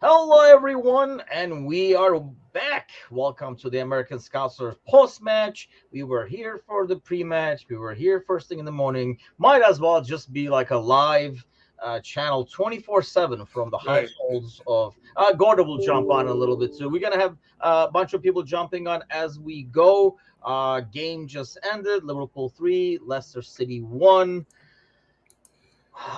Hello, everyone, and we are back. Welcome to the American Scouser post-match. We were here for the pre-match. We were here first thing in the morning. Might as well just be like a live channel 24/7 from the Right. households of Gordo will jump on a little bit too. We're gonna have a bunch of people jumping on as we go. Game just ended. Liverpool 3, Leicester City 1.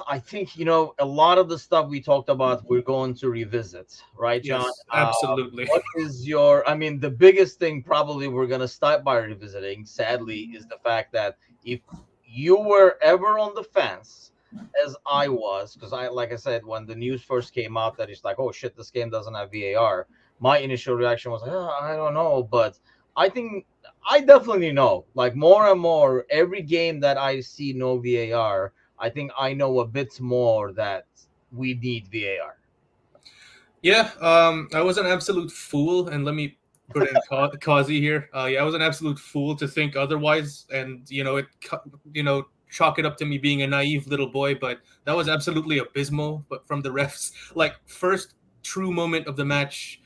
I think a lot of the stuff we talked about we're going to revisit, right, John? Yes, absolutely. What is your? I mean, the biggest thing probably we're going to start by revisiting, sadly, is the fact that if you were ever on the fence, as I was, because like I said, when the news first came out that it's like, oh shit, this game doesn't have VAR, my initial reaction was, I don't know, but I think I definitely know. Like more and more, every game that I see no VAR. I think I know a bit more that we need VAR. Yeah, I was an absolute fool, and let me put in Kazi here. Yeah, I was an absolute fool to think otherwise, and chalk it up to me being a naive little boy. But that was absolutely abysmal. But from the refs, like first true moment of the match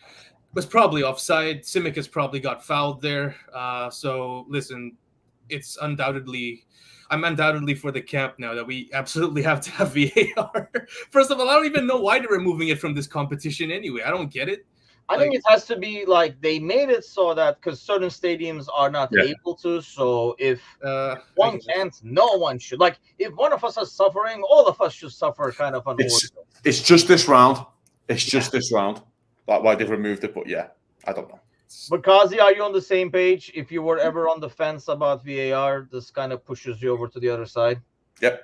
was probably offside. Simic has probably got fouled there. So listen, it's undoubtedly I'm undoubtedly for the camp now that we absolutely have to have VAR. First of all, I don't even know why they're removing it from this competition anyway. I don't get it. I think it has to be like they made it so that because certain stadiums are not able to. So if one can't, no one should. Like if one of us is suffering, all of us should suffer. Kind of an order. It's just this round. It's just this round. Like why they've removed it, but yeah, I don't know. But Kazi, are you on the same page? If you were ever on the fence about VAR, this kind of pushes you over to the other side. Yep.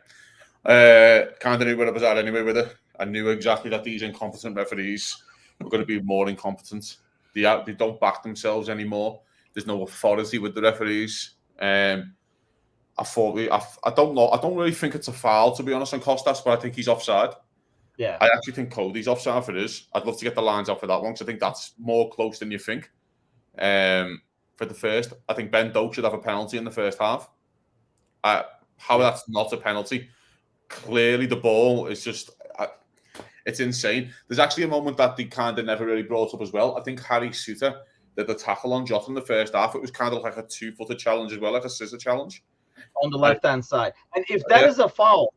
Kind of knew where I was at anyway with it. I knew exactly that these incompetent referees were going to be more incompetent. They don't back themselves anymore. There's no authority with the referees. I don't know. I don't really think it's a foul, to be honest, on Costas, but I think he's offside. Yeah. I actually think Cody's offside for this. I'd love to get the lines out for that one because I think that's more close than you think. For the first, I think Ben Doak should have a penalty in the first half. How that's not a penalty? Clearly, the ball is just it's insane. There's actually a moment that they kind of never really brought up as well. I think Harry Suter did the tackle on Jota in the first half. It was kind of like a 2-footer challenge as well, like a scissor challenge on the left-hand side. And if that is a foul,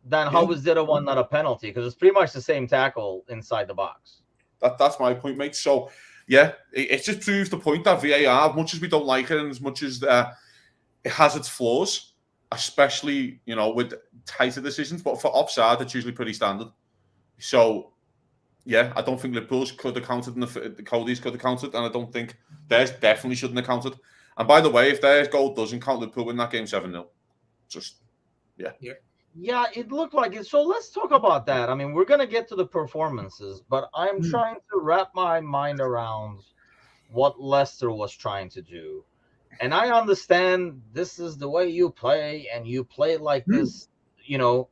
then how is the other one not a penalty? Because it's pretty much the same tackle inside the box. That's my point, mate. So. Yeah, it just proves the point that VAR, as much as we don't like it and as much as it has its flaws, especially, with tighter decisions, but for offside, it's usually pretty standard. So, yeah, I don't think Liverpool's could have counted and the Cody's could have counted, and I don't think theirs definitely shouldn't have counted. And by the way, if their goal doesn't count, Liverpool win that game 7-0. Just, yeah. Yeah, it looked like it. So let's talk about that. I mean, we're going to get to the performances, but I'm trying to wrap my mind around what Leicester was trying to do. And I understand this is the way you play, and you play like this,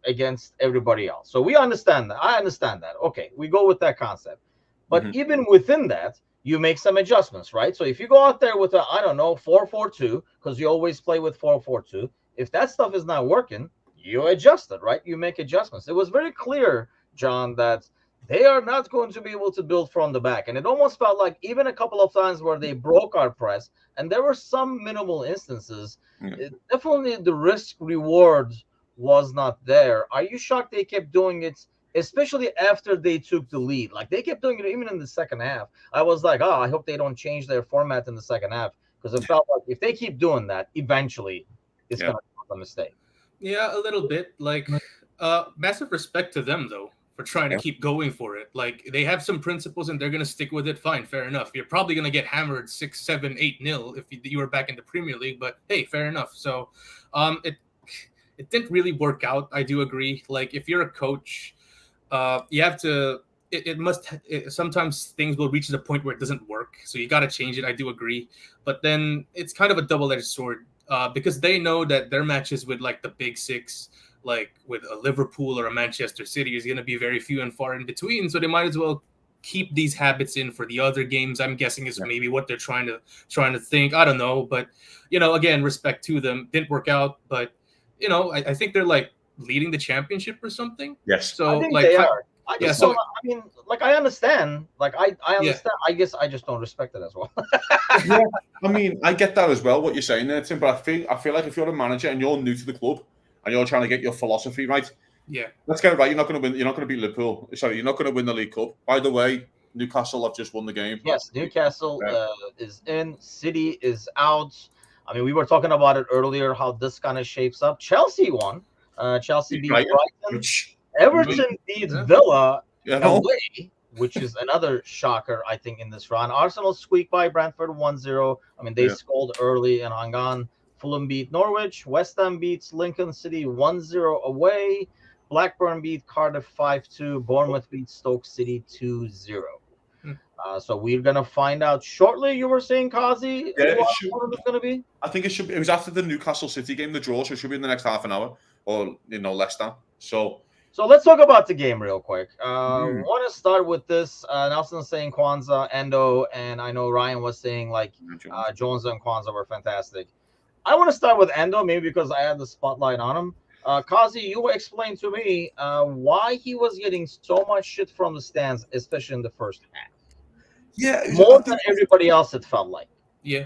against everybody else. So we understand that. I understand that. Okay, we go with that concept. But even within that, you make some adjustments, right? So if you go out there with a, 4-4-2, because you always play with 4-4-2, if that stuff is not working, you adjust it, right? You make adjustments. It was very clear, John, that they are not going to be able to build from the back. And it almost felt like even a couple of times where they broke our press, and there were some minimal instances, definitely the risk-reward was not there. Are you shocked they kept doing it, especially after they took the lead? Like, they kept doing it even in the second half. I was like, I hope they don't change their format in the second half, because it felt like if they keep doing that, eventually it's going to be a mistake. Yeah, a little bit. Like, massive respect to them, though, for trying to keep going for it. Like, they have some principles and they're going to stick with it. Fine, fair enough. You're probably going to get hammered 6, 7, 8-0 if you were back in the Premier League, but hey, fair enough. So it didn't really work out. I do agree. Like, if you're a coach, you have to sometimes things will reach the point where it doesn't work. So you got to change it. I do agree. But then it's kind of a double-edged sword. Because they know that their matches with like the big six, like with a Liverpool or a Manchester City, is going to be very few and far in between. So they might as well keep these habits in for the other games. I'm guessing is maybe what they're trying to think. I don't know, but again, respect to them. Didn't work out, but I think they're like leading the championship or something. Yes. So I think like they are. I Yeah, just so don't. I mean, like I understand. Like I yeah, understand. I guess I just don't respect it as well. Yeah, I mean, I get that as well. What you're saying there, Tim. But I feel like if you're a manager and you're new to the club and you're trying to get your philosophy right, yeah. let's get it right. You're not going to win. You're not going to beat Liverpool. Sorry, you're not going to win the League Cup. By the way, Newcastle have just won the game. Yes, Newcastle Uh, is in. City is out. I mean, we were talking about it earlier. How this kind of shapes up. Chelsea won. Chelsea beat Brighton, Brighton. which Everton beats Yeah. Villa you know, away, which is another shocker, I think, in this run. Arsenal squeaked by Brentford 1-0. I mean, they Yeah. scored early and hung on. Fulham beat Norwich. West Ham beats Lincoln City 1-0 away. Blackburn beat Cardiff 5-2. Bournemouth beat Stoke City 2-0. Hmm. So we're going to find out shortly. You were saying, Kazi, Yeah, who it should. Arsenal is going to be? I think it should be. It was after the Newcastle City game, the draw, so it should be in the next half an hour or less than. So So let's talk about the game real quick. Mm. Want to start with this. Nelson saying Kwanzaa, Endo, and I know Ryan was saying like Jones and Kwanzaa were fantastic. I want to start with Endo, maybe because I had the spotlight on him. Kazi, you explained to me why he was getting so much shit from the stands, especially in the first half. yeah, More than everybody else, it felt like. Yeah.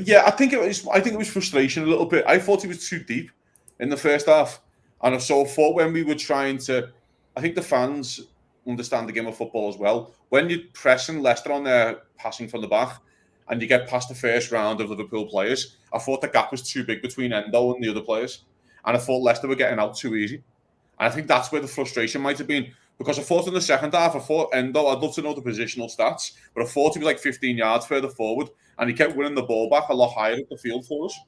Yeah, I think it was. I think it was frustration a little bit. I thought he was too deep in the first half, and I thought when we were trying to, I think the fans understand the game of football as well. When you're pressing Leicester on their passing from the back, and you get past the first round of Liverpool players, I thought the gap was too big between Endo and the other players, and I thought Leicester were getting out too easy. And I think that's where the frustration might have been. Because I thought in the second half, I thought Endo, I'd love to know the positional stats, but I thought he was like 15 yards further forward, and he kept winning the ball back a lot higher at the field for us.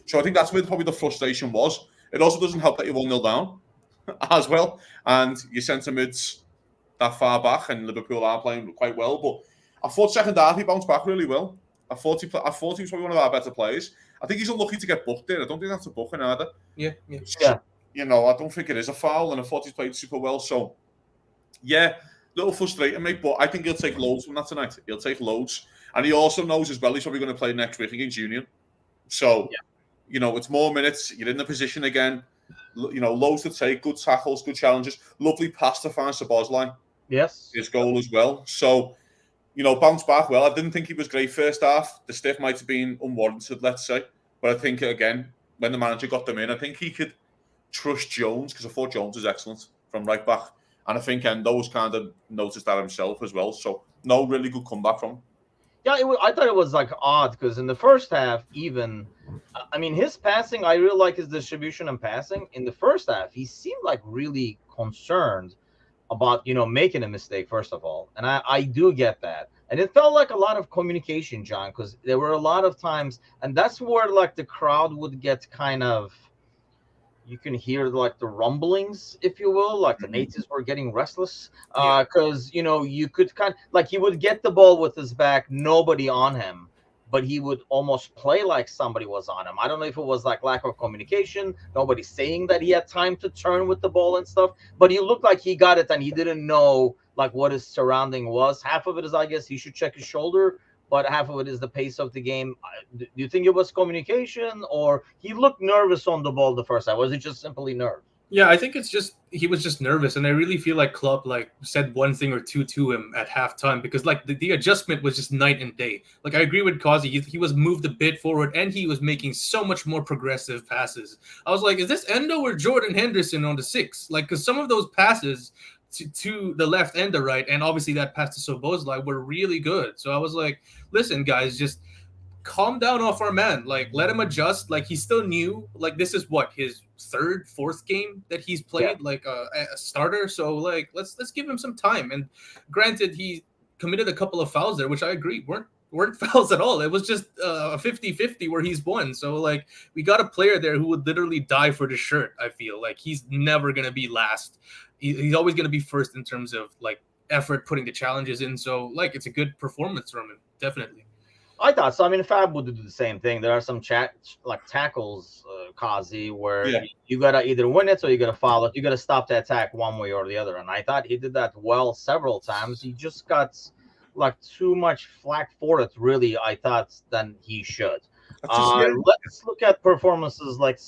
So I think that's where probably the frustration was. It also doesn't help that you're 1-0 down as well, and your centre mid's that far back, and Liverpool are playing quite well. But I thought second half he bounced back really well. I thought he was probably one of our better players. I think he's unlucky to get booked there. I don't think that's a booking either. Yeah. I don't think it is a foul, and I thought he's played super well. So, yeah, a little frustrating, mate, but I think he'll take loads from that tonight. He'll take loads. And he also knows as well he's probably going to play next week against Union. So, it's more minutes. You're in the position again. Loads to take, good tackles, good challenges. Lovely pass to find Szoboszlai. Yes. His goal as well. So, bounce back well. I didn't think he was great first half. The stiff might have been unwarranted, let's say. But I think, again, when the manager got them in, I think he could trust Jones, because I thought Jones was excellent from right back, and I think Endo's kind of noticed that himself as well. So no really good comeback from him. Yeah, I thought it was like odd because in the first half, even, I mean, his passing, I really like his distribution and passing. In the first half, he seemed like really concerned about making a mistake first of all, and I do get that, and it felt like a lot of communication, John, because there were a lot of times, and that's where like the crowd would get kind of. You can hear like the rumblings, if you will, like the natives were getting restless because you could kind of like he would get the ball with his back, nobody on him, but he would almost play like somebody was on him. I don't know if it was like lack of communication, nobody saying that he had time to turn with the ball and stuff, but he looked like he got it and he didn't know like what his surrounding was. Half of it is, I guess, he should check his shoulder, but half of it is the pace of the game. Do you think it was communication, or he looked nervous on the ball the first time? Was it just simply nerves? Yeah, I think he was just nervous, and I really feel like Klopp said one thing or two to him at halftime because the adjustment was just night and day. Like I agree with Kazi, he was moved a bit forward, and he was making so much more progressive passes. I was like, is this Endo or Jordan Henderson on the 6? Like, because some of those passes to the left and the right, and obviously that pass to Szoboszlai were really good. So I was like, listen, guys, just calm down off our man. Like, let him adjust. Like, he's still new. Like, this is his third, fourth game that he's played like a starter. So like, let's give him some time. And granted, he committed a couple of fouls there, which I agree weren't fouls at all. It was just a 50-50 where he's won. So like, we got a player there who would literally die for the shirt. I feel like he's never gonna be last. He's always gonna be first in terms of like effort, putting the challenges in. So like, it's a good performance from him, definitely. I thought so. I mean, Fab would do the same thing. There are some tackles, Kazi, where you gotta either win it or you gotta foul it. You gotta stop the attack one way or the other. And I thought he did that well several times. He just got like too much flack for it, really. I thought than he should. Let's look at performances like,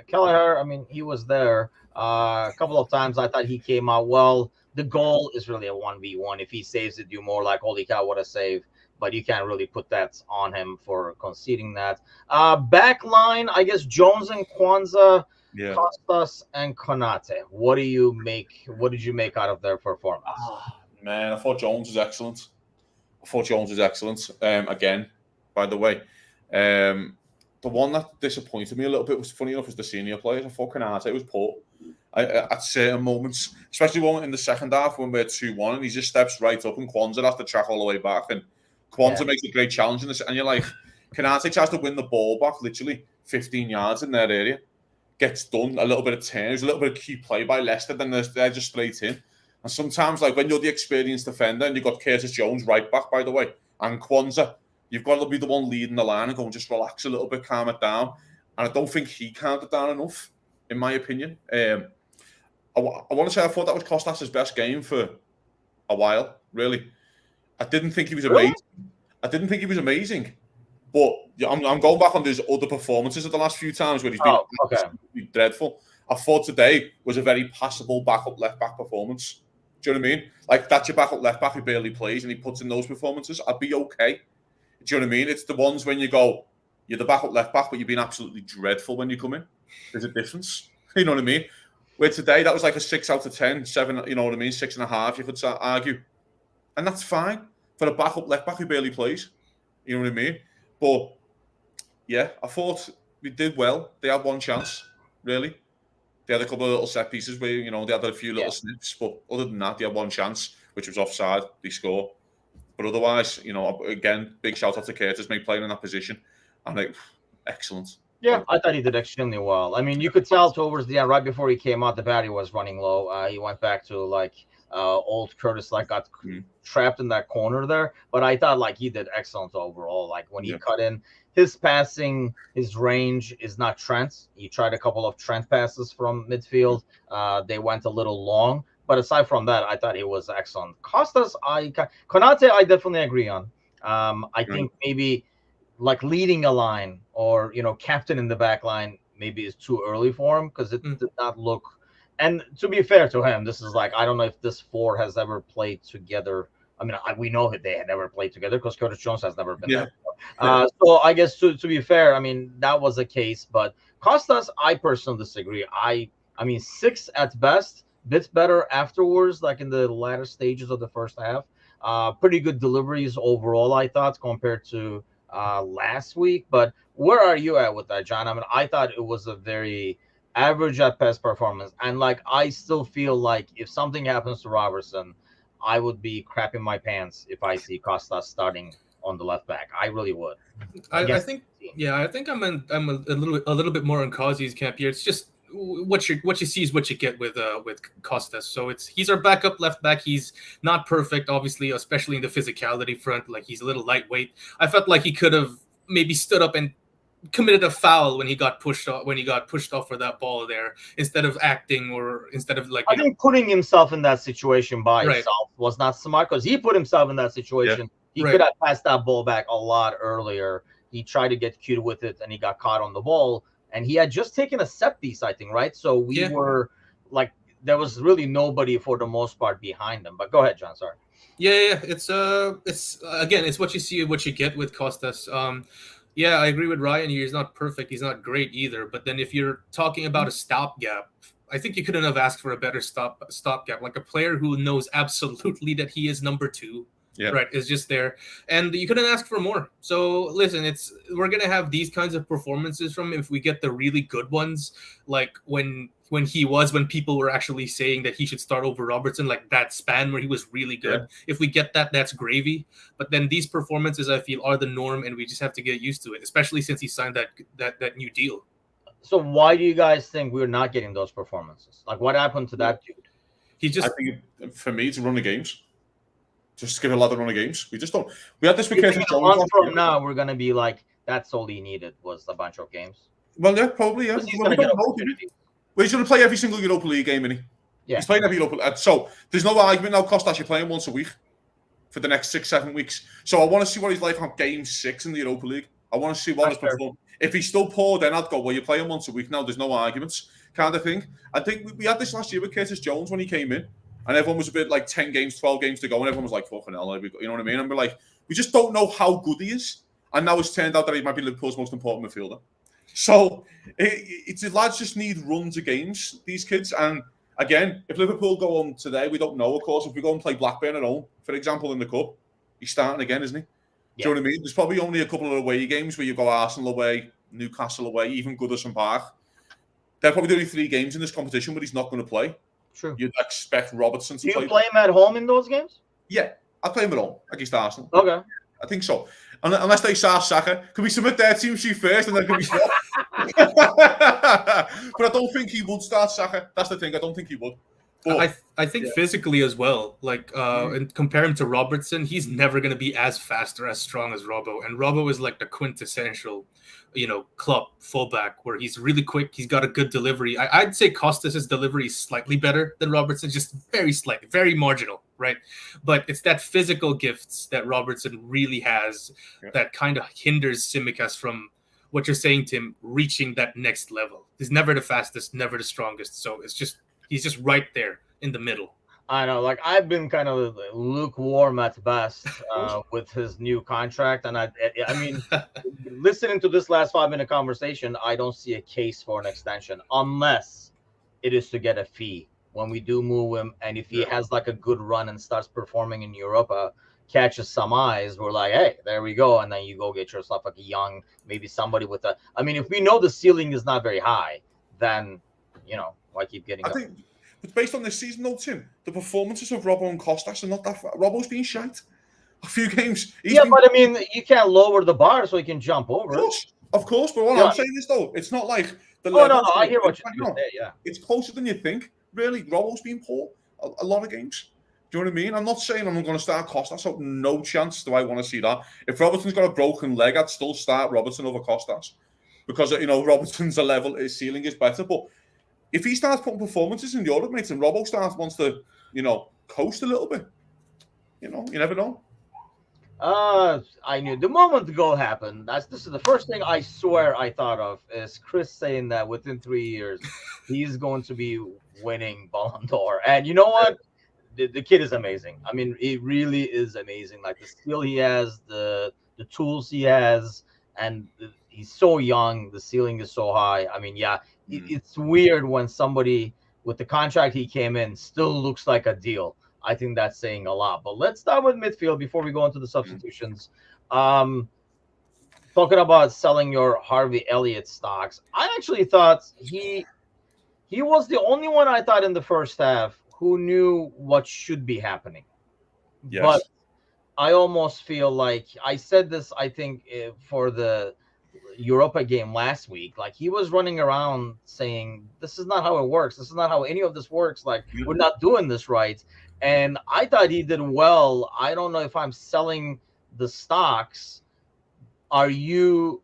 Kelleher. He was there a couple of times. I thought he came out well. The goal is really a 1v1. If he saves it, you more like, holy cow, what a save. But you can't really put that on him for conceding that. Back line, I guess Jones and Kwanzaa, Costas and Konate. What did you make out of their performance? Man, I thought Jones was excellent. Again, by the way. The one that disappointed me a little bit was, funny enough, was the senior players. I thought Konate was poor at certain moments, especially one in the second half when we're 2-1 and he just steps right up and Kwanzaa has to track all the way back, and Kwanzaa makes a great challenge in this, and you're like, Konate tries to win the ball back literally 15 yards in their area, gets done, a little bit of turns, a little bit of key play by Leicester, then they're just straight in. And sometimes, like when you're the experienced defender and you've got Curtis Jones right back, by the way, and Kwanzaa, you've got to be the one leading the line and go and just relax a little bit, calm it down. And I don't think he calmed it down enough, in my opinion. I want to say I thought that was Costas' best game for a while, really. I didn't think he was amazing. But I'm going back on his other performances of the last few times where he's been absolutely dreadful. I thought today was a very passable backup left-back performance. Do you know what I mean? Like, that's your backup left-back who barely plays and he puts in those performances. I'd be okay. Do you know what I mean? It's the ones when you go, you're the backup left-back, but you've been absolutely dreadful when you come in. There's a difference. You know what I mean? Where today, that was like a 6 out of 10, 7, you know what I mean? 6.5, you could argue. And that's fine for a backup left-back who barely plays. You know what I mean? But, yeah, I thought we did well. They had one chance, really. They had a couple of little set pieces where, you know, they had a few little snips. But other than that, they had one chance, which was offside. They score. But otherwise, you know, again, big shout out to Curtis, mate, playing in that position. And excellent. Yeah, I thought he did extremely well. I mean, you could tell towards the end, right before he came out, the battery was running low. He went back to old Curtis, got trapped in that corner there. But I thought he did excellent overall. Like when he cut in, his passing, his range is not Trent's. He tried a couple of Trent passes from midfield. They went a little long. But aside from that, I thought he was excellent. Costas, Konate, I definitely agree on. I think maybe leading a line or, captain in the back line maybe is too early for him because it did not look. And to be fair to him, this is I don't know if this four has ever played together. I mean, we know that they had never played together because Curtis Jones has never been there before. So I guess to be fair, I mean, that was the case. But Costas, I personally disagree. I mean, 6 at best. Bits better afterwards, in the latter stages of the first half. Pretty good deliveries overall, I thought, compared to last week. But where are you at with that, John? I mean, I thought it was a very average at best performance. And I still feel like if something happens to Robertson, I would be crapping my pants if I see Costas starting on the left back. I really would. I think I'm a little bit more on Kazi's camp here. It's just what you see is what you get with Costas. So he's our backup left back. He's not perfect, obviously, especially in the physicality front. He's a little lightweight. I felt like he could have maybe stood up and committed a foul when he got pushed off for that ball there, instead of acting or instead of I think putting himself in that situation by himself was not smart because he put himself in that situation. He could have passed that ball back a lot earlier. He tried to get cute with it and he got caught on the ball. And he had just taken a set piece, I think, right? So we were there was really nobody for the most part behind him. But go ahead, John. Sorry. Yeah. It's again, it's what you see, what you get with Costas. I agree with Ryan. He's not perfect. He's not great either. But then if you're talking about a stopgap, I think you couldn't have asked for a better stopgap. A player who knows absolutely that he is number 2. Yeah. Right, is just there, and you couldn't ask for more. So listen, we're gonna have these kinds of performances from him if we get the really good ones, when people were actually saying that he should start over Robertson, that span where he was really good. Yeah. If we get that, that's gravy. But then these performances, I feel, are the norm, and we just have to get used to it, especially since he signed that new deal. So why do you guys think we're not getting those performances? What happened to that dude? I think for me to run the games. Just give a lot of run of games. We just don't. We had this because a month from now we're gonna be that's all he needed was a bunch of games. Well, yeah, probably, yeah. He's going to play every single Europa League game, isn't he? Yeah. He's playing every Europa League. So there's no argument now. Costas, you're playing once a week for the next 6-7 weeks. So I want to see what he's like on game 6 in the Europa League. I want to see what his performance. If he's still poor, then I'd go, well, you play him once a week now. There's no arguments, kind of thing. I think we had this last year with Curtis Jones when he came in, and everyone was a bit like 10 games, 12 games to go, and everyone was like, fucking hell, you know what I mean? And we're like, we just don't know how good he is. And now it's turned out that he might be Liverpool's most important midfielder. So it's the lads just need runs of games, these kids. And again, if Liverpool go on today, we don't know, of course. If we go and play Blackburn at home, for example, in the Cup, he's starting again, isn't he? Yeah. Do you know what I mean? There's probably only a couple of away games where you go Arsenal away, Newcastle away, even Goodison Park. There are probably only 3 games in this competition where he's not going to play. True. You'd expect Robertson to play. Do you play him at home in those games? Yeah, I'll play him at home against Arsenal. Okay. I think so. Unless they start Saka. Can we submit their team sheet first and then can we start? But I don't think he would start Saka. That's the thing. I don't think he would. But, I think physically as well, like and compare him to Robertson, he's never going to be as fast or as strong as Robbo. And Robbo is like the quintessential, club fullback where he's really quick. He's got a good delivery. I'd say Costas' delivery is slightly better than Robertson, just very slightly, very marginal, right? But it's that physical gifts that Robertson really has that kind of hinders Tsimikas from what you're saying, Tim, reaching that next level. He's never the fastest, never the strongest. So he's just right there in the middle. I know, like I've been kind of lukewarm at best with his new contract, and I mean, listening to this last 5-minute conversation, I don't see a case for an extension unless it is to get a fee when we do move him, and if he has like a good run and starts performing in Europe, catches some eyes, we're like, hey, there we go, and then you go get yourself like a young, maybe somebody with a. I mean, if we know the ceiling is not very high, then why keep getting? But based on this season, though, Tim, the performances of Robbo and Costas are not that far. Robbo's been shite. A few games. But I mean, you can't lower the bar so he can jump over. Of course. But what I'm saying is, though, it's not like the level. No, I hear what you're saying. Yeah, it's closer than you think. Really, Robbo's been poor a lot of games. Do you know what I mean? I'm not saying I'm going to start Costas. So no chance do I want to see that. If Robertson's got a broken leg, I'd still start Robertson over Costas because Robertson's his ceiling is better, but. If he starts putting performances in Europe, mate, and Robbo wants to, coast a little bit, you never know. I knew the moment the goal happened. This is the first thing I swear I thought of is Chris saying that within 3 years he's going to be winning Ballon d'Or. And you know what? The kid is amazing. I mean, he really is amazing. Like the skill he has, the tools he has, and he's so young. The ceiling is so high. I mean, it's weird when somebody with the contract he came in still looks like a deal. I think that's saying a lot. But let's start with midfield before we go into the substitutions. Talking about selling your Harvey Elliott stocks, I actually thought he was the only one I thought in the first half who knew what should be happening. Yes. But I almost feel like I said this, I think, for the Europa game last week, like he was running around saying this is not how it works, this is not how any of this works, like we're not doing this right. And I thought he did well. I don't know if I'm selling the stocks. Are you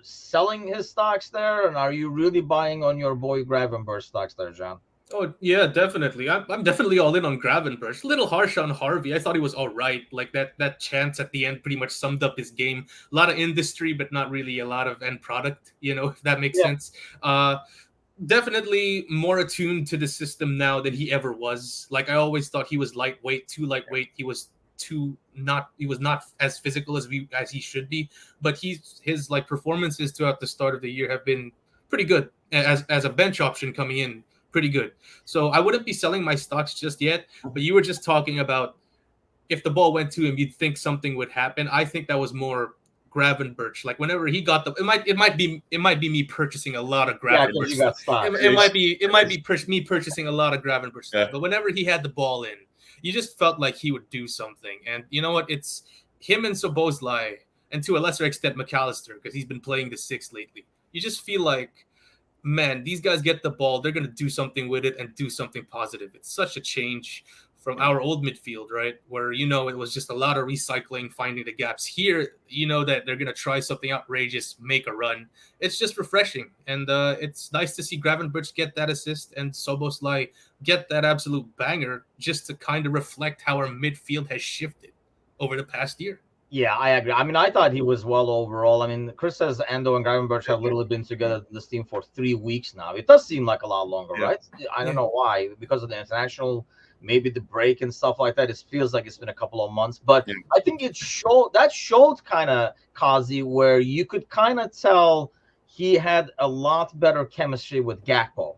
selling his stocks there, and are you really buying on your boy Gravenberch stocks there, John? Oh, yeah, definitely. I'm definitely all in on Gravenberch. A little harsh on Harvey. I thought he was all right. Like that chance at the end pretty much summed up his game. A lot of industry, but not really a lot of end product, if that makes sense. Definitely more attuned to the system now than he ever was. Like I always thought he was lightweight, too lightweight. He was not as physical as he should be. But his like performances throughout the start of the year have been pretty good as a bench option coming in. Pretty good. So I wouldn't be selling my stocks just yet, but you were just talking about if the ball went to him, you'd think something would happen. I think that was more Gravenberch. Like whenever he got it might be me purchasing a lot of Gravenberch. It might be me purchasing a lot of Gravenberch stuff. But whenever he had the ball in, you just felt like he would do something. And you know what? It's him and Szoboszlai, and to a lesser extent McAllister, because he's been playing the 6 lately. You just feel like, man, these guys get the ball, they're going to do something with it and do something positive. It's such a change from our old midfield, right? Where, it was just a lot of recycling, finding the gaps. Here, that they're going to try something outrageous, make a run. It's just refreshing. And it's nice to see Gravenberch get that assist and Szoboszlai get that absolute banger just to kind of reflect how our midfield has shifted over the past year. Yeah, I agree. I mean, I thought he was well overall. I mean, Chris says Endo and Gravenberch have literally been together in this team for 3 weeks now. It does seem like a lot longer, Yeah. right? I don't know why, because of the international, maybe the break and stuff like that. It feels like it's been a couple of months, but I think showed kind of Kazi where you could kind of tell he had a lot better chemistry with Gakpo,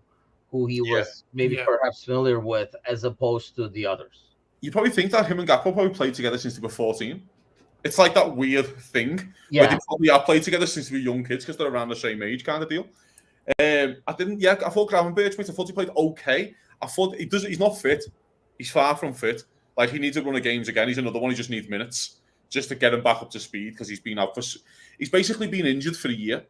who he was maybe perhaps familiar with, as opposed to the others. You probably think that him and Gakpo probably played together since they were 14. It's like that weird thing where they probably have played together since they were young kids because they're around the same age kind of deal. I thought Gravenberch, I thought he played okay. I thought he's not fit. He's far from fit. Like, he needs to run a games again. He's another one. He just needs minutes just to get him back up to speed because he's basically been injured for a year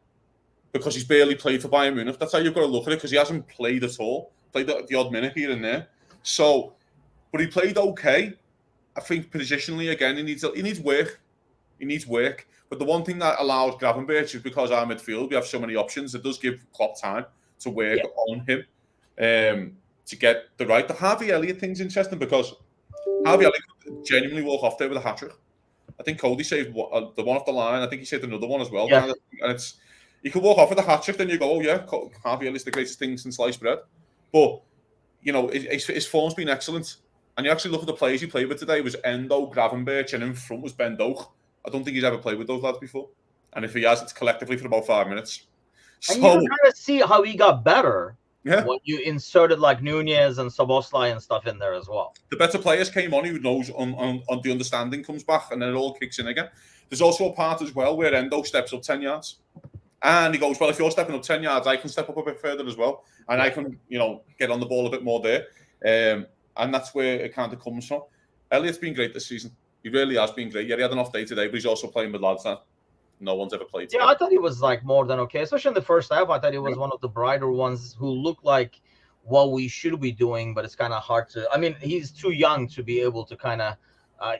because he's barely played for Bayern Munich. That's how you've got to look at it, because he hasn't played at all. Played the odd minute here and there. So, but he played okay. I think positionally, again, he needs work. He needs work. But the one thing that allows Gravenberch is because our midfield, we have so many options. It does give Klopp time to work on him to get the right. The Harvey Elliott thing's interesting because Harvey Elliott could genuinely walk off there with a hat-trick. I think Cody saved the one off the line. I think he saved another one as well. Yeah. And you could walk off with a hat-trick, then you go, oh yeah, Harvey Elliott's the greatest thing since sliced bread. But, you know, his form's been excellent. And you actually look at the players he played with today. It was Endo, Gravenberch, and in front was Ben Doak. I don't think he's ever played with those lads before. And if he has, it's collectively for about 5 minutes. And you can kind of see how he got better when you inserted like Nunez and Szoboszlai and stuff in there as well. The better players came on, who knows on the understanding comes back, and then it all kicks in again. There's also a part as well where Endo steps up 10 yards. And he goes, well, if you're stepping up 10 yards, I can step up a bit further as well. And I can, get on the ball a bit more there. And that's where it kind of comes from. Elliott's been great this season. He really has been great. Yeah, he had an off day today, but he's also playing with lads that no one's ever played together. Yeah, I thought he was like more than okay, especially in the first half. I thought he was one of the brighter ones who looked like what we should be doing, but it's kind of hard to. I mean, he's too young to be able to kind of.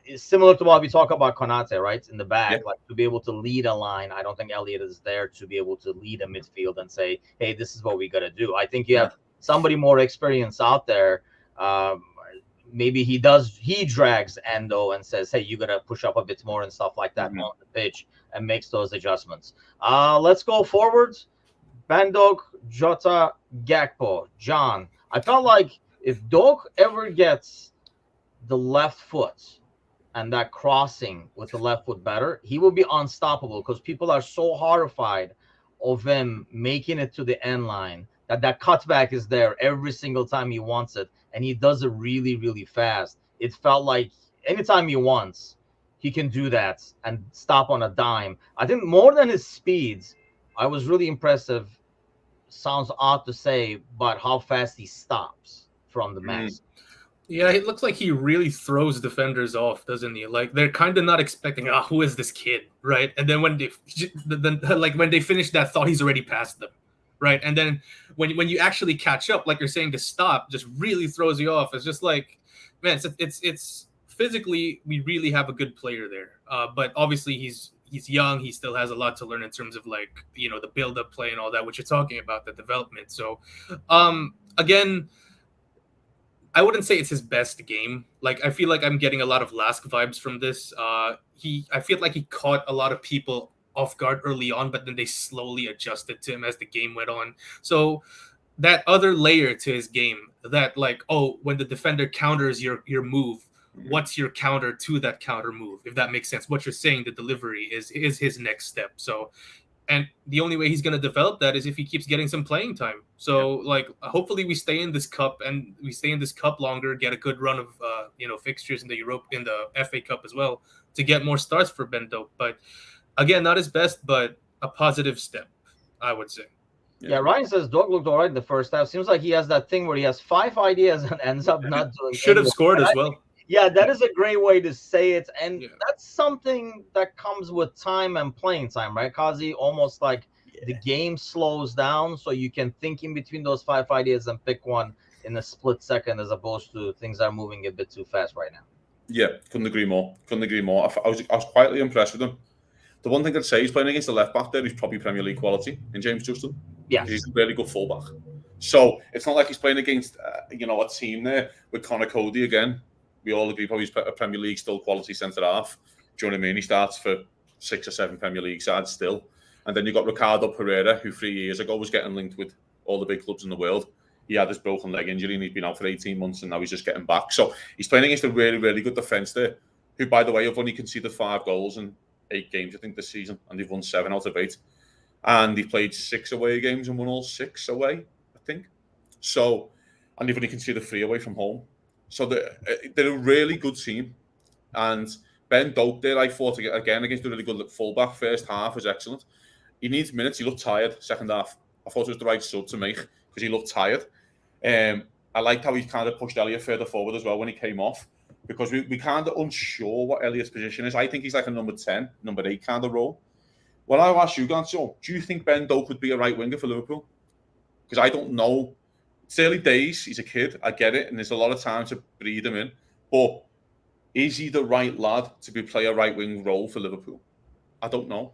It's similar to what we talk about Konate, right? In the back, like to be able to lead a line. I don't think Elliott is there to be able to lead a midfield and say, hey, this is what we got to do. I think you have somebody more experienced out there. Maybe he drags Endo and says, hey, you got to push up a bit more and stuff like that on the pitch, and makes those adjustments. Let's go forwards. Bandok, Jota, Gakpo. John, I felt like if Dok ever gets the left foot and that crossing with the left foot better, he will be unstoppable, because people are so horrified of him making it to the end line that cutback is there every single time he wants it, and he does it really, really fast. It felt like anytime he wants, he can do that and stop on a dime. I think more than his speeds, I was really impressive. Sounds odd to say, but how fast he stops from the max. Yeah, it looks like he really throws defenders off, doesn't he? Like, they're kind of not expecting, who is this kid, right? And then when they finish that thought, he's already past them, right? And then when you actually catch up, like you're saying, to stop just really throws you off. It's just like, man, it's physically, we really have a good player there. But obviously he's young. He still has a lot to learn in terms of like, the build-up play and all that, which you're talking about, the development. So again, I wouldn't say it's his best game. Like, I feel like I'm getting a lot of Lask vibes from this. I feel like he caught a lot of people off guard early on, but then they slowly adjusted to him as the game went on. So that other layer to his game, that like, when the defender counters your move, what's your counter to that counter move? If that makes sense, what you're saying, the delivery is his next step. So, and the only way he's going to develop that is if he keeps getting some playing time. So, like, hopefully we stay in this cup longer, get a good run of fixtures in the FA Cup as well, to get more starts for Bento. But again, not his best, but a positive step, I would say. Yeah, Ryan says Dog looked all right in the first half. Seems like he has that thing where he has 5 ideas and ends up not doing. Should have scored as well. Yeah, that is a great way to say it. And that's something that comes with time and playing time, right, Kazi? Almost like the game slows down, so you can think in between those 5 ideas and pick one in a split second, as opposed to things are moving a bit too fast right now. Yeah, couldn't agree more. I was quietly impressed with him. The one thing I'd say, he's playing against the left back there, he's probably Premier League quality in James Justin. Yeah, he's a really good fullback. So it's not like he's playing against a team there with Connor Cody again. We all agree probably he's a Premier League still quality centre half. Do you know what I mean? He starts for 6 or 7 Premier League sides still. And then you've got Ricardo Pereira, who 3 years ago was getting linked with all the big clubs in the world. He had his broken leg injury and he's been out for 18 months and now he's just getting back. So he's playing against a really, really good defence there, who, by the way, have only conceded 5 goals in 8 games, I think, this season. And they've won 7 out of 8. And he played 6 away games and won all 6 away, I think. So, and they've only conceded 3 away from home. So they're a really good team. And Ben Doak there, I thought, again, against a really good fullback. First half was excellent. He needs minutes. He looked tired second half. I thought it was the right sub to make because he looked tired. I liked how he kind of pushed Elliott further forward as well when he came off, because we kind of unsure what Elliott's position is. I think he's like a number 10, number 8 kind of role. Well, I'll ask you, Ganso, do you think Ben Doak would be a right winger for Liverpool? Because I don't know. It's early days. He's a kid. I get it. And there's a lot of time to breed him in. But is he the right lad to play a right wing role for Liverpool? I don't know.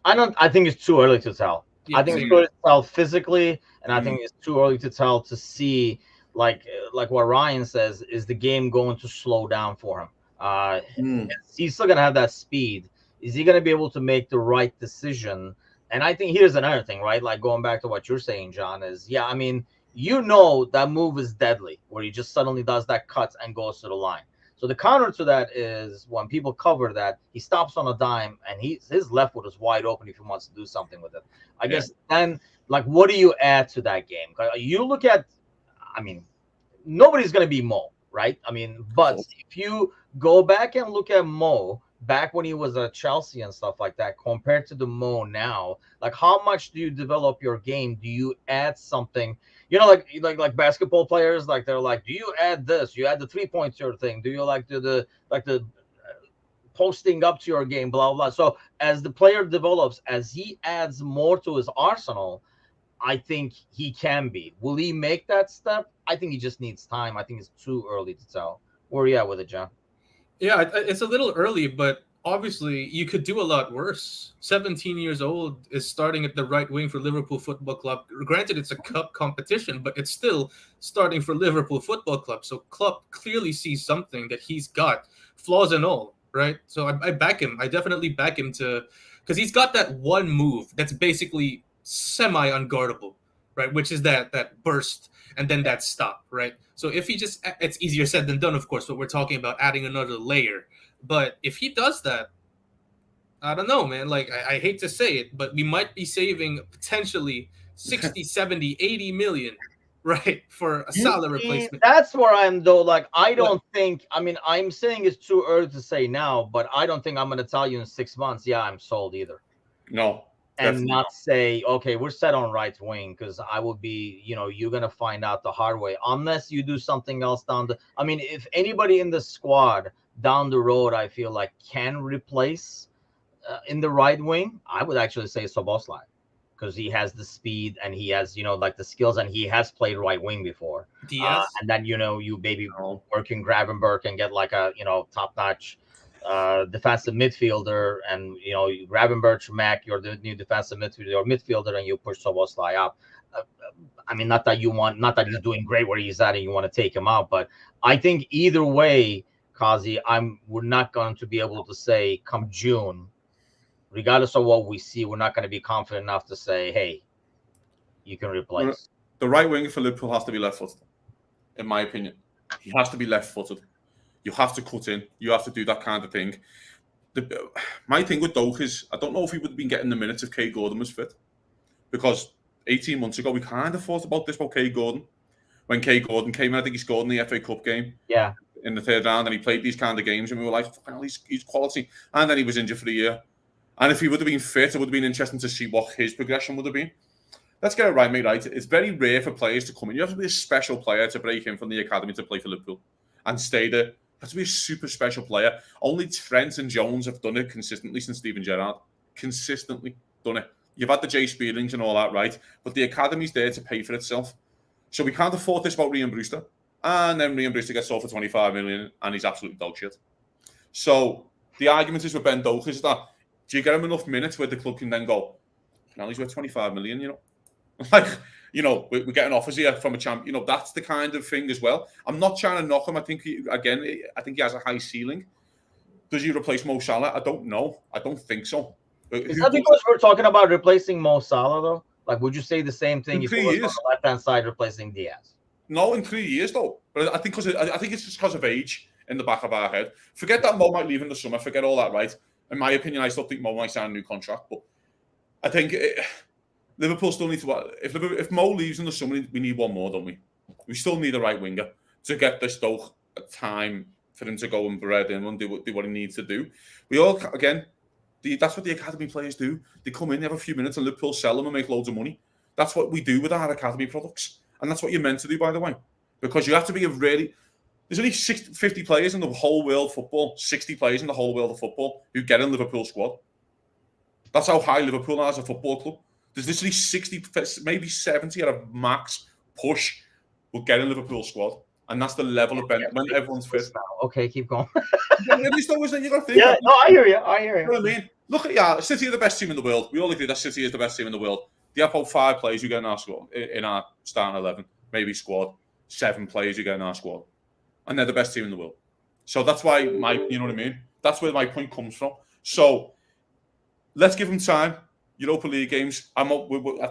I think it's too early to tell. Yeah, I think it's too early to tell physically, and I think it's too early to tell to see, like what Ryan says, is the game going to slow down for him? He's still going to have that speed. Is he going to be able to make the right decision? And I think here's another thing, right? Like going back to what you're saying, John, is, yeah, I mean, that move is deadly, where he just suddenly does that cut and goes to the line. So the counter to that is when people cover that, he stops on a dime and his left foot is wide open if he wants to do something with it. I guess then, like, what do you add to that game? You look at, I mean, nobody's going to be Mo, right? I mean, but if you go back and look at Mo back when he was at Chelsea and stuff like that, compared to the Mo now, like, how much do you develop your game? Do you add something? You know, like basketball players, like they're like, do you add this? You add the 3-point shot thing? Do you like do the posting up to your game? Blah blah. So as the player develops, as he adds more to his arsenal, I think he can be. Will he make that step? I think he just needs time. I think it's too early to tell. Where are you at with it, John? Yeah, it's a little early, but obviously you could do a lot worse. 17 years old is starting at the right wing for Liverpool Football Club. Granted, it's a cup competition, but it's still starting for Liverpool Football Club. So Klopp clearly sees something that he's got, flaws and all, right? So I back him. I definitely back him because he's got that one move that's basically semi-unguardable, right? Which is that burst and then that stop, right? So if he it's easier said than done, of course, but we're talking about adding another layer. But if he does that, I don't know, man. Like, I hate to say it, but we might be saving potentially 60, 70, 80 million, right, for a Salah replacement. That's where I'm, though. Like, I don't think, I mean, I'm saying it's too early to say now, but I don't think I'm going to tell you in 6 months, yeah, I'm sold either. No. And not say, okay, we're set on right wing, because I would be, you're going to find out the hard way unless you do something else I mean, if anybody in the squad down the road, I feel like can replace in the right wing, I would actually say Szoboszlai, because he has the speed and he has, like the skills, and he has played right wing before. And then, you maybe work in Gravenberch and get like a, top-notch defensive midfielder, and Gravenberch, Mac, you're the new defensive midfielder, and you push Szoboszlai up. I mean, not that he's doing great where he's at and you want to take him out, but I think either way, Kazi, we're not going to be able to say come June, regardless of what we see, we're not going to be confident enough to say, hey, you can replace. The right winger for Liverpool has to be left-footed, in my opinion. He has to be left-footed. You have to cut in. You have to do that kind of thing. My thing with Doak is, I don't know if he would have been getting the minutes if Kay Gordon was fit. Because 18 months ago, we kind of thought about this about Kay Gordon. When Kay Gordon came in, I think he scored in the FA Cup game. Yeah. In the third round, and he played these kind of games, and we were like, he's quality. And then he was injured for a year. And if he would have been fit, it would have been interesting to see what his progression would have been. Let's get it right, mate, right? It's very rare for players to come in. You have to be a special player to break in from the academy to play for Liverpool and stay there. You have to be a super special player. Only Trent and Jones have done it consistently since Steven Gerrard. Consistently done it. You've had the Jay Spearlings and all that, right? But the academy's there to pay for itself. So we can't afford this about Ryan Brewster. And then Ryan Brewster gets sold for 25 million and he's absolutely dog shit. So the argument is with Ben Doak is that, do you get him enough minutes where the club can then go, now he's worth 25 million, Like, we're getting offers here from a champ. That's the kind of thing as well. I'm not trying to knock him. I think he has a high ceiling. Does he replace Mo Salah? I don't know. I don't think so. Is that because we're talking about replacing Mo Salah, though? Like, would you say the same thing if it was on the left-hand side replacing Diaz? No, in 3 years, though. But I think it's just because of age in the back of our head. Forget that Mo might leave in the summer. Forget all that, right? In my opinion, I still think Mo might sign a new contract. But I think Liverpool still need to... If Mo leaves in the summer, we need one more, don't we? We still need a right winger to get the Stoke time for him to go and bread in and do what he needs to do. We all, again... That's what the academy players do. They come in, they have a few minutes, and Liverpool sell them and make loads of money. That's what we do with our academy products. And that's what you're meant to do, by the way. Because you have to be there's only 50 players in the whole world of football, 60 players in the whole world of football who get in Liverpool squad. That's how high Liverpool are as a football club. There's literally 60, maybe 70 at a max push will get in Liverpool squad. And that's the level of benefit when everyone's fit. Okay, keep going. You got to think. Yeah, no, I hear you. You know what I mean? Look at City are the best team in the world. We all agree that City is the best team in the world. They have about 5 players who get in our squad, in our starting 11, maybe squad. 7 players who get in our squad, and they're the best team in the world. So that's why you know what I mean. That's where my point comes from. So let's give them time. Europa League games. I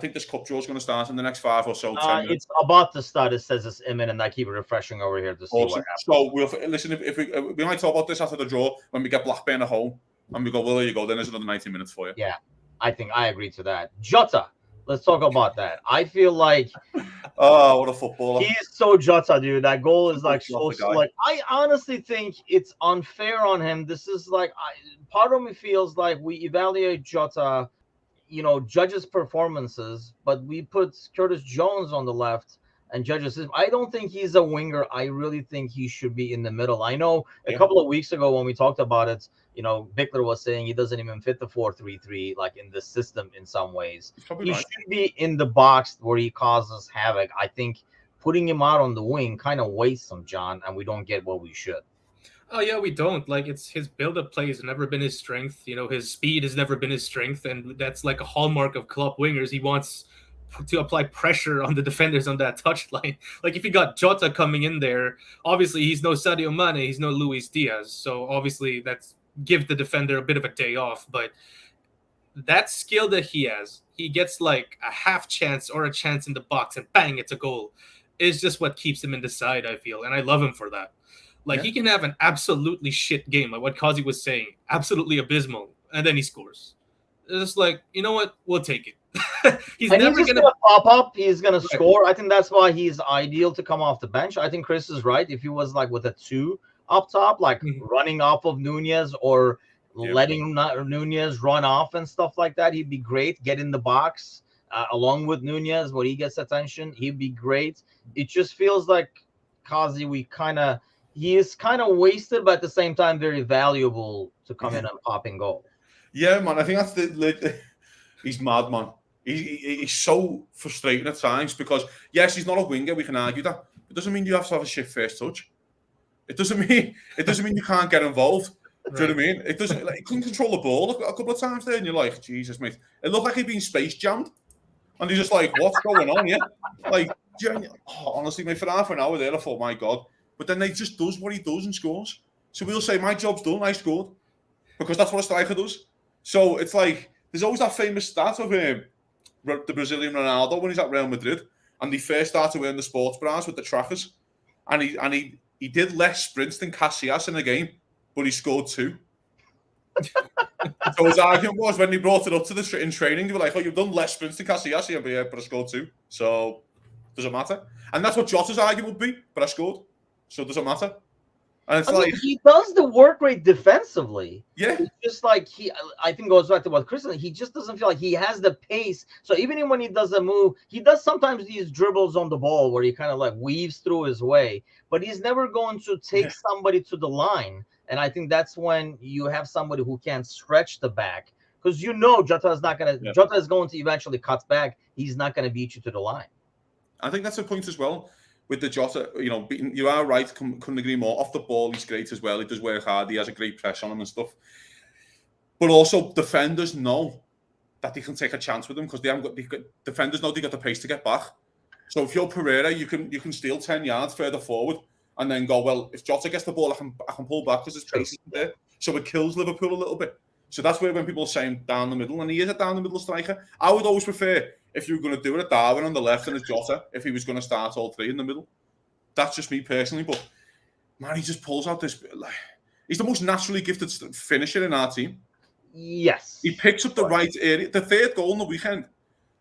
think this cup draw is going to start in the next 5 or so. 10 minutes. It's about to start. It says it's imminent. I keep refreshing over here to see what happens. So we'll listen. If we might talk about this after the draw when we get Blackburn at home, and we go, well, there you go. Then there's another 90 minutes for you. Yeah, I think I agree to that. Jota, let's talk about that. I feel like oh, what a footballer! He is so Jota, dude. That goal is like so. Like I honestly think it's unfair on him. This is like part of me feels like we evaluate Jota. Judges performances, but we put Curtis Jones on the left and judges him. I don't think he's a winger. I really think he should be in the middle. I know a couple of weeks ago when we talked about it, Bickler was saying he doesn't even fit the 4-3-3 like in this system in some ways. He should be in the box where he causes havoc. I think putting him out on the wing kind of wastes him, John, and we don't get what we should. Oh, yeah, we don't. Like, it's his build-up play has never been his strength. His speed has never been his strength, and that's like a hallmark of club wingers. He wants to apply pressure on the defenders on that touchline. Like, if you got Jota coming in there, obviously he's no Sadio Mane, he's no Luis Diaz. So, obviously, that's give the defender a bit of a day off. But that skill that he has, he gets like a half chance or a chance in the box, and bang, it's a goal. Is just what keeps him in the side, I feel. And I love him for that. Like, he can have an absolutely shit game, like what Kazi was saying, absolutely abysmal, and then he scores. It's just like, you know what? We'll take it. He's never going to pop up. He's going to score. I think that's why he's ideal to come off the bench. I think Chris is right. If he was like with a 2 up top, like running off of Nunez or letting Nunez run off and stuff like that, he'd be great. Get in the box along with Nunez where he gets attention. He'd be great. It just feels like Kazi, he is kind of wasted, but at the same time, very valuable to come in and popping goal. Yeah, man. I think that's he's mad, man. He's so frustrating at times because, yes, he's not a winger. We can argue that. It doesn't mean you have to have a shit first touch. It doesn't mean you can't get involved. Do you know what I mean? It doesn't. Like, he couldn't control the ball a couple of times there, and you're like, Jesus, mate. It looked like he'd been space jammed, and he's just like, what's going on here? Like, honestly, mate, for half an hour there, I thought, my God. But then he just does what he does and scores. So we'll say, my job's done, I scored. Because that's what a striker does. So it's like, there's always that famous stat of the Brazilian Ronaldo when he's at Real Madrid. And he first started wearing the sports bras with the trackers. And he did less sprints than Casillas in a game. But he scored 2. So his argument was, when he brought it up to in training, they were like, oh, you've done less sprints than Casillas here, but I scored 2. So, does it matter? And that's what Jota's argument would be, but I scored. So does it matter? And it's he does the work rate defensively. Yeah. It's just like I think goes back to what Chris said. He just doesn't feel like he has the pace. So even when he does a move, he does sometimes these dribbles on the ball where he kind of like weaves through his way, but he's never going to take somebody to the line. And I think that's when you have somebody who can stretch the back because Jota is not going to, Jota is going to eventually cut back. He's not going to beat you to the line. I think that's a point as well. With the Jota, you are right. Couldn't agree more. Off the ball, he's great as well. He does work hard. He has a great press on him and stuff. But also, defenders know that they can take a chance with him because defenders know they got the pace to get back. So if you're Pereira, you can steal 10 yards further forward and then go, well, if Jota gets the ball, I can pull back because his pace isn't there. So it kills Liverpool a little bit. So that's where when people say him down the middle, and he is a down the middle striker. I would always prefer if you were going to do it, a Darwin on the left and a Jota if he was going to start all three in the middle. That's just me personally, but man, he just pulls out this. He's the most naturally gifted finisher in our team. Yes, he picks up the right area. The third goal on the weekend,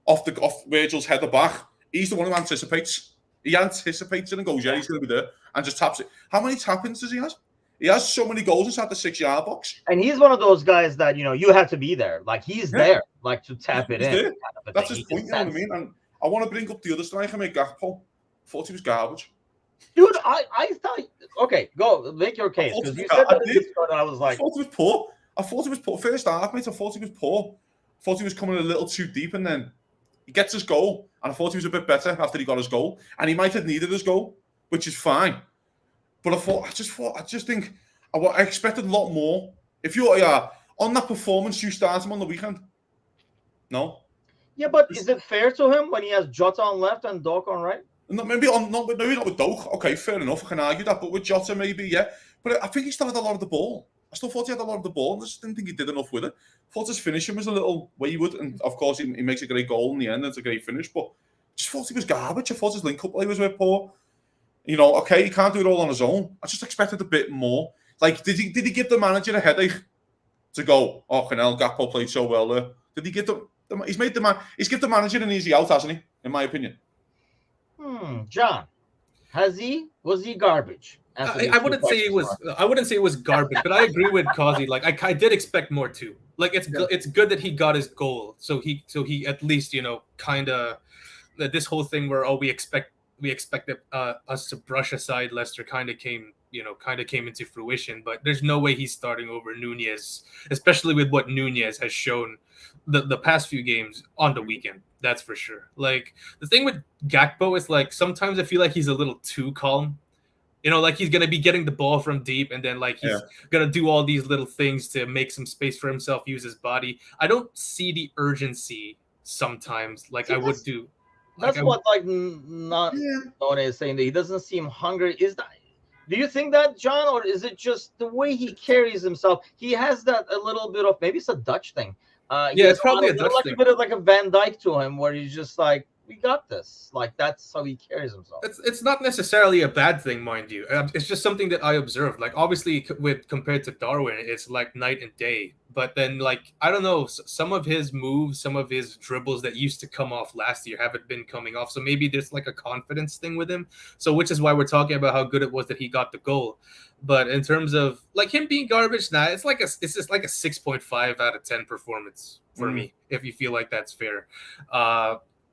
off Virgil's header back, he's the one who anticipates. He anticipates it and goes, "Yeah, he's going to be there," and just taps it. How many tap-ins does he have? He has so many goals inside the 6-yard box. And he's one of those guys that, you have to be there. Like, he's there, like, to tap it in. Kind of that's his point, you know what I mean? And I want to bring up the other striker, mate, Gakpo. Thought he was garbage. Dude, I thought... Okay, go. Make your case. Because you said that in Discord, and I was like... I thought he was poor. First half, mate, I thought he was poor. I thought he was coming a little too deep, and then he gets his goal, and I thought he was a bit better after he got his goal. And he might have needed his goal, which is fine. But I just think I expected a lot more. If you're on that performance, you start him on the weekend. No. Yeah, but is it fair to him when he has Jota on left and Doak on right? Maybe not with Doak. Okay, fair enough. I can argue that. But with Jota, maybe, yeah. But I think he still had a lot of the ball. I still thought he had a lot of the ball. I just didn't think he did enough with it. I thought his finishing was a little wayward. And, of course, he makes a great goal in the end. It's a great finish. But I just thought he was garbage. I thought his link-up play was a bit poor. Okay, he can't do it all on his own. I just expected a bit more. Like, did he give the manager a headache to go, oh, Canel, Gakpo played so well there? Did he give he's given the manager an easy out, hasn't he? In my opinion. John, was he garbage? I wouldn't say it was garbage, but I agree with Kazi. Like, I did expect more too. Like, it's good that he got his goal. So he at least, kind of this whole thing where we expected us to brush aside Leicester kind of came into fruition, but there's no way he's starting over Nunez, especially with what Nunez has shown the past few games on the weekend. That's for sure. Like, the thing with Gakpo is, like, sometimes I feel like he's a little too calm. Like, he's going to be getting the ball from deep, and then, like, he's going to do all these little things to make some space for himself, use his body. I don't see the urgency sometimes like I would do. That's what None is saying, that he doesn't seem hungry. Do you think that, John, or is it just the way he carries himself? He has that a little bit of, maybe it's a Dutch thing. It's probably a Dutch thing. A bit of like a Van Dijk to him, where he's just like, we got this. Like, that's how he carries himself. It's not necessarily a bad thing, mind you. It's just something that I observed. Like, obviously, compared to Darwin, it's like night and day. But then, like, I don't know, some of his moves, some of his dribbles that used to come off last year haven't been coming off. So maybe there's like a confidence thing with him. So which is why we're talking about how good it was that he got the goal. But in terms of like him being garbage, it's just like a 6.5 out of 10 performance for me, if you feel like that's fair.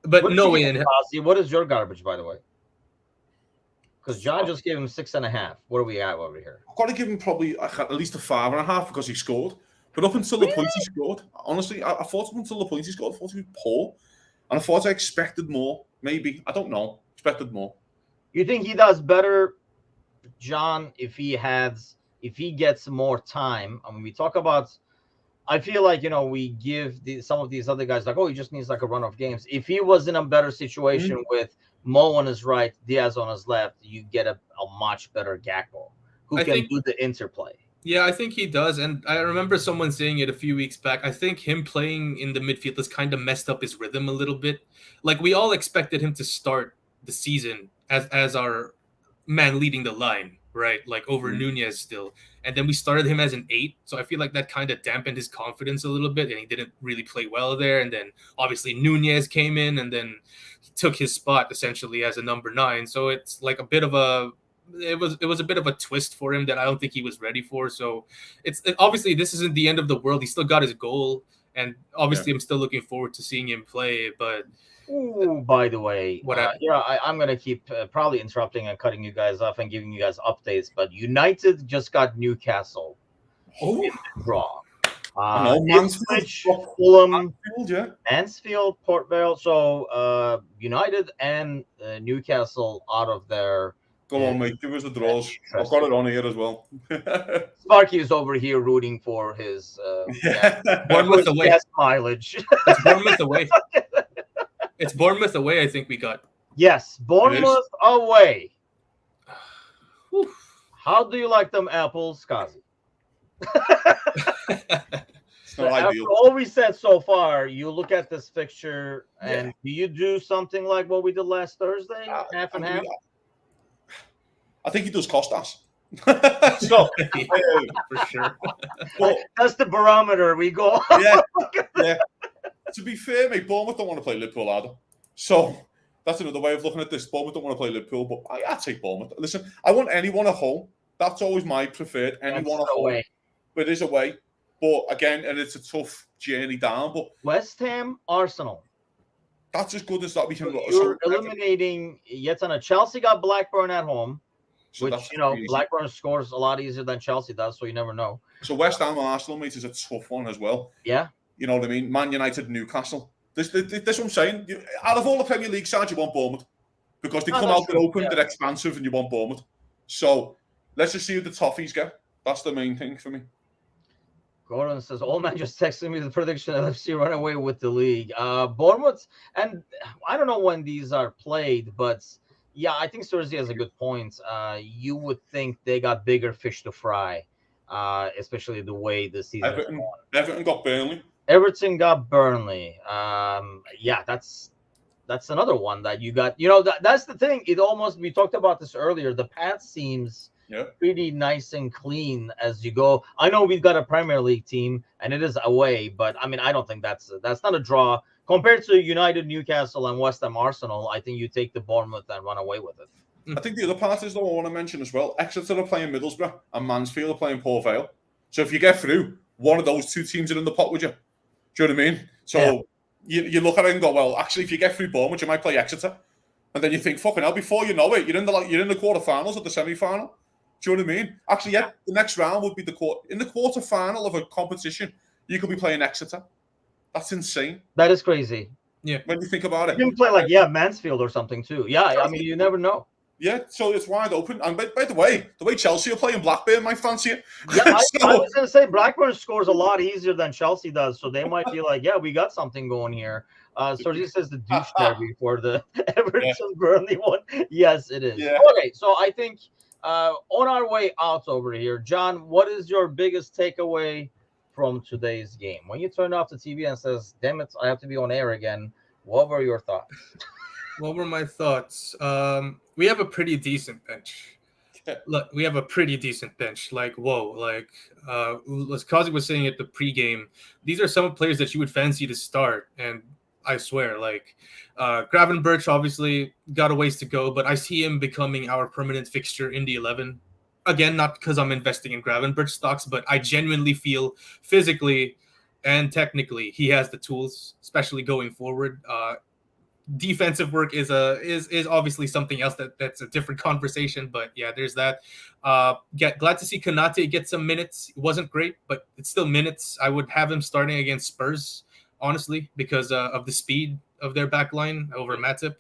But no way in. What is your garbage, by the way? Because John just gave him 6.5. What do we have over here? I've got to give him probably at least a 5.5 because he scored. But up until the point he scored, honestly, I thought up until the point he scored, I thought he was poor. And I thought I expected more. Maybe. I don't know. Expected more. You think he does better, John, if he gets more time? I mean, we talk about, I feel like, we give some of these other guys like, oh, he just needs like a run of games. If he was in a better situation with Mo on his right, Diaz on his left, you get a much better Gakpo who can do the interplay. Yeah, I think he does. And I remember someone saying it a few weeks back. I think him playing in the midfield has kind of messed up his rhythm a little bit. Like, we all expected him to start the season as our man leading the line, right? Like, over Nunez still. And then we started him as an 8. So I feel like that kind of dampened his confidence a little bit. And he didn't really play well there. And then obviously Nunez came in and then he took his spot essentially as a number 9. So it's like a bit of a... It was a bit of a twist for him that I don't think he was ready for. So obviously this isn't the end of the world. He still got his goal, and obviously I'm still looking forward to seeing him play. But by the way, I'm gonna keep probably interrupting and cutting you guys off and giving you guys updates. But United just got Newcastle in the draw. Fulham, Mansfield, Port Vale. So United and Newcastle out of their. Go on, mate. Give us the draws. I've got it on here as well. Sparky is over here rooting for his Bournemouth away. Mileage. It's Bournemouth away. It's Bournemouth away, I think we got. Yes, Bournemouth away. How do you like them apples, Kazi? It's not After ideal. all we said so far, you look at this fixture, and do you do something like what we did last Thursday, half and half? I think he does cost us. So, for sure. But, that's the barometer we go. yeah. To be fair, mate, Bournemouth don't want to play Liverpool either. So that's another way of looking at this. Bournemouth don't want to play Liverpool, but I take Bournemouth. Listen, I want anyone at home. That's always my preferred. Anyone at home. But it is away. But again, and it's a tough journey down. But West Ham, Arsenal. That's as good as that we can. You're eliminating yet on a Chelsea got Blackburn at home. So which, Blackburn scores a lot easier than Chelsea does, so you never know. So West Ham and Arsenal, mate, is a tough one as well. Yeah. You know what I mean? Man United, Newcastle. This what I'm saying. Out of all the Premier League sides, you want Bournemouth. Because they come out, they're open, they're expansive, and you want Bournemouth. So let's just see who the Toffees get. That's the main thing for me. Gordon says, Old Man just texted me the prediction of LFC run away with the league. Bournemouth, and I don't know when these are played, but yeah, I think Thursday has a good point. You would think they got bigger fish to fry, especially the way the season is going. Everton got Burnley. Everton got Burnley. Yeah, that's another one that you got. That's the thing. It almost, we talked about this earlier. The path seems pretty nice and clean as you go. I know we've got a Premier League team and it is away, but I mean, I don't think that's not a draw compared to United, Newcastle, and West Ham, Arsenal. I think you take the Bournemouth and run away with it. I think the other part is, though, I want to mention as well, Exeter are playing Middlesbrough and Mansfield are playing Port Vale. So if you get through, one of those two teams are in the pot with you. Do you know what I mean? So you look at it and go, well, actually, if you get through Bournemouth, you might play Exeter. And then you think, fucking hell, before you know it, you're in the quarterfinals or the semi-final. Do you know what I mean? Actually, the next round would be in the quarterfinal of a competition, you could be playing Exeter. That's insane. That is crazy. Yeah. When you think about it. You can play Mansfield or something too. Yeah, I mean, you never know. Yeah, so it's wide open. And by the way Chelsea are playing Blackburn might fancy it. Yeah, I was going to say Blackburn scores a lot easier than Chelsea does, so they might be like, yeah, we got something going here. So he says the douche derby for the Everton Burnley one. Yes, it is. Yeah. Okay, so I think on our way out over here, John, what is your biggest takeaway from today's game? When you turned off the TV and says, damn it, I have to be on air again, what were your thoughts? What were my thoughts? We have a pretty decent bench. Look, we have a pretty decent bench. Like, whoa, like as Kazi was saying at the pregame, these are some players that you would fancy to start. And I swear, like Gravenberch obviously got a ways to go, but I see him becoming our permanent fixture in the 11. Again, not because I'm investing in Gravenberch stocks, but I genuinely feel physically and technically he has the tools, especially going forward. Defensive work is obviously something else that's a different conversation, but yeah, there's that. Glad to see Konate get some minutes. It wasn't great, but it's still minutes. I would have him starting against Spurs, honestly, because of the speed of their back line over Matip.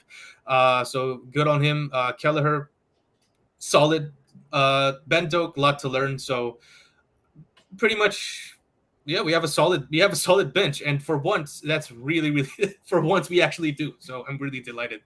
So good on him. Kelleher, solid. Ben Doak, a lot to learn. So pretty much. Yeah, we have a solid bench, and for once, that's really for once we actually do. So I'm really delighted.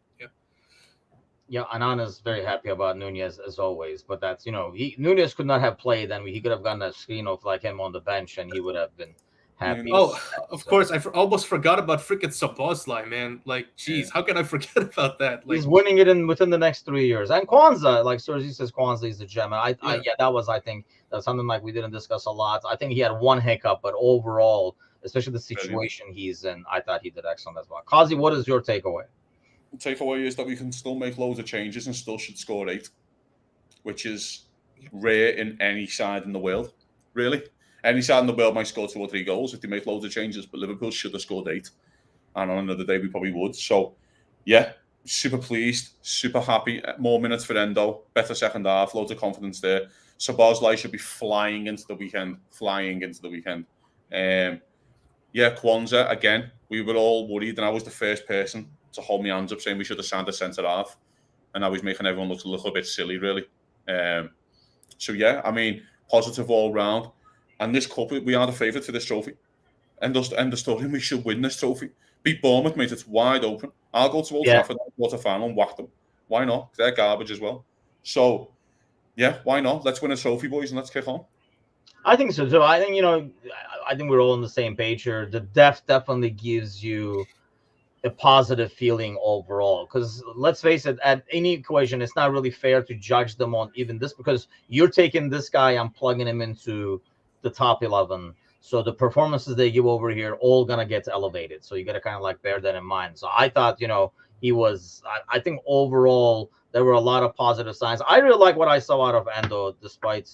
Yeah, Anana's very happy about Nunez as always, but that's Nunez could not have played, and he could have gotten a screen of like him on the bench, and he would have been happy. Oh, of course, I almost forgot about freaking Szoboszlai, man. Like, geez, how can I forget about that? Like, he's winning it within the next 3 years, and Kwanzaa, like Sergi says, Kwanzaa is a gem. I think that's something like we didn't discuss a lot. I think he had one hiccup, but overall, especially the situation he's in, I thought he did excellent as well. Kazi, what is your takeaway? The takeaway is that we can still make loads of changes and still should score 8, which is rare in any side in the world, really. Any side in the world might score 2 or 3 goals if they make loads of changes, but Liverpool should have scored 8. And on another day, we probably would. So, yeah, super pleased, super happy. More minutes for Endo, better second half, loads of confidence there. Szoboszlai should be flying into the weekend. Kwanzaa, again, we were all worried, and I was the first person to hold my hands up saying we should have signed a centre-half. And I was making everyone look a little bit silly, really. Positive all round. And this cup, we are the favourite for this trophy. End of story, we should win this trophy. Beat Bournemouth, mate, it's wide open. I'll go to Old Trafford in the quarter-final and whack them. Why not? They're garbage as well. So, yeah, why not? Let's win a trophy, boys, and let's kick on. I think so too. I think I think we're all on the same page here. The depth definitely gives you a positive feeling overall. Because let's face it, at any equation, it's not really fair to judge them on even this because you're taking this guy and plugging him into the top 11. So the performances they give over here all gonna get elevated. So you got to kind of like bear that in mind. So I thought, he was. I think overall there were a lot of positive signs. I really like what I saw out of Endo, despite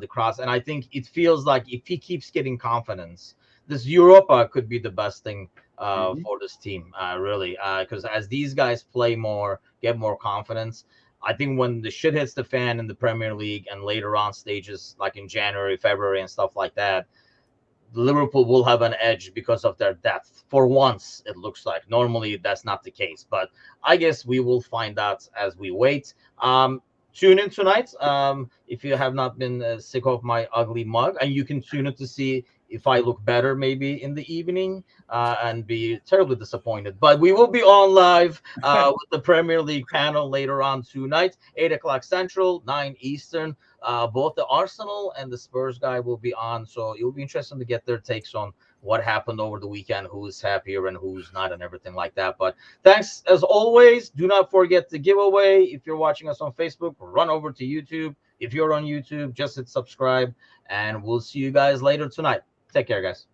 the cross. And I think it feels like if he keeps getting confidence, this Europa could be the best thing for this team, really, because as these guys play more, get more confidence, I think when the shit hits the fan in the Premier League and later on stages like in January, February, and stuff like that, Liverpool will have an edge because of their depth. For once, it looks like. Normally, that's not the case, but I guess we will find out as we wait. Tune in tonight if you have not been sick of my ugly mug, and you can tune in to see if I look better maybe in the evening and be terribly disappointed. But we will be on live with the Premier League panel later on tonight, 8 o'clock Central, 9 Eastern. Both the Arsenal and the Spurs guy will be on, so it will be interesting to get their takes on what happened over the weekend, who's happier and who's not, and everything like that. But thanks as always. Do not forget the giveaway. If you're watching us on Facebook, run over to YouTube. If you're on YouTube, just hit subscribe, and we'll see you guys later tonight. Take care, guys.